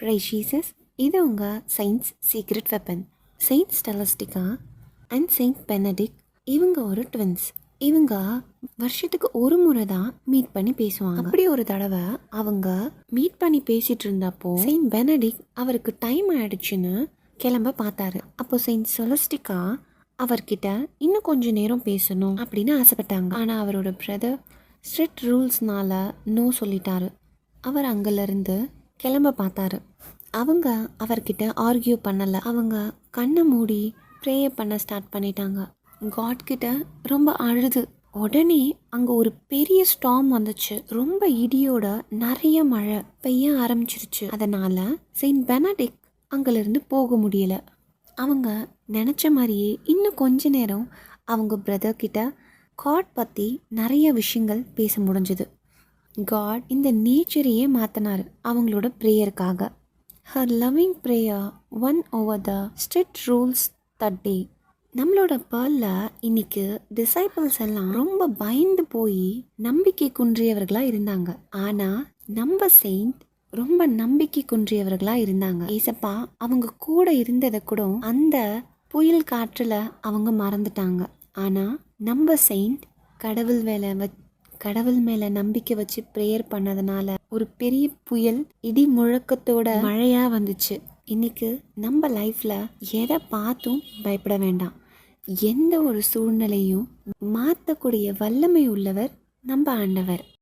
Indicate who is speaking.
Speaker 1: ப்ரைஷீசஸ். இது உங்கள் science secret weapon. Saint Scholastica and saint Benedict இவங்க ஒரு ட்வின்ஸ். இவங்க வருஷத்துக்கு ஒரு முறை தான் மீட் பண்ணி பேசுவாங்க. அப்படி ஒரு தடவை அவங்க மீட் பண்ணி பேசிட்டு இருந்தப்போ செயின்ட் பெனடிக்ட் அவருக்கு டைம் ஆயிடுச்சுன்னு கிளம்ப பார்த்தாரு. அப்போ செயின்ட் ஸ்டெலஸ்டிகா அவர்கிட்ட இன்னும் கொஞ்ச நேரம் பேசணும் அப்படின்னு ஆசைப்பட்டாங்க. ஆனால் அவரோட பிரதர் ஸ்ட்ரிக்ட் ரூல்ஸ்னால நோ சொல்லிட்டாரு. அவர் அங்கிருந்து கிளம்ப பார்த்தாரு. அவங்க அவர்கிட்ட ஆர்கியூ பண்ணலை. அவங்க கண்ணை மூடி ப்ரேயர் பண்ண ஸ்டார்ட் பண்ணிட்டாங்க. காட் கிட்ட ரொம்ப அழுது. உடனே அங்கே ஒரு பெரிய ஸ்டார்ம் வந்துச்சு. ரொம்ப இடியோட நிறைய மழை பெய்ய ஆரம்பிச்சிருச்சு. அதனால செயின்ட் பெனடிக்ட் அங்கிருந்து போக முடியல. அவங்க நினச்ச மாதிரியே இன்னும் கொஞ்ச நேரம் அவங்க பிரதர் கிட்ட காட் பற்றி நிறைய விஷயங்கள் பேச முடிஞ்சுது. காட் இந்த நேச்சரையே மாற்றினார் அவங்களோட ப்ரேயருக்காக. Her loving prayer won over the strict rules that day. நம்மளோட பேர்லில் இன்னைக்கு டிசைபிள்ஸ் எல்லாம் ரொம்ப பயந்து போய் நம்பிக்கை குன்றியவர்களாக இருந்தாங்க. ஆனால் நம்ம செயின்ட் ரொம்ப நம்பிக்கை குன்றியவர்களாக இருந்தாங்க. ஏசப்பா அவங்க கூட இருந்ததை கூட அந்த புயல் காற்றுல அவங்க மறந்துட்டாங்க. ஆனால் நம்ம செயின்ட் கடவுள் மேலே நம்பிக்கை வச்சு ப்ரேயர் பண்ணதுனால ஒரு பெரிய புயல் இடி முழக்கத்தோட மழையா வந்துச்சு. இன்னைக்கு நம்ம லைஃப்ல எதை பார்த்தும் பயப்பட வேண்டாம். எந்த ஒரு சூழ்நிலையும் மாற்றக்கூடிய வல்லமை உள்ளவர் நம்ம ஆண்டவர்.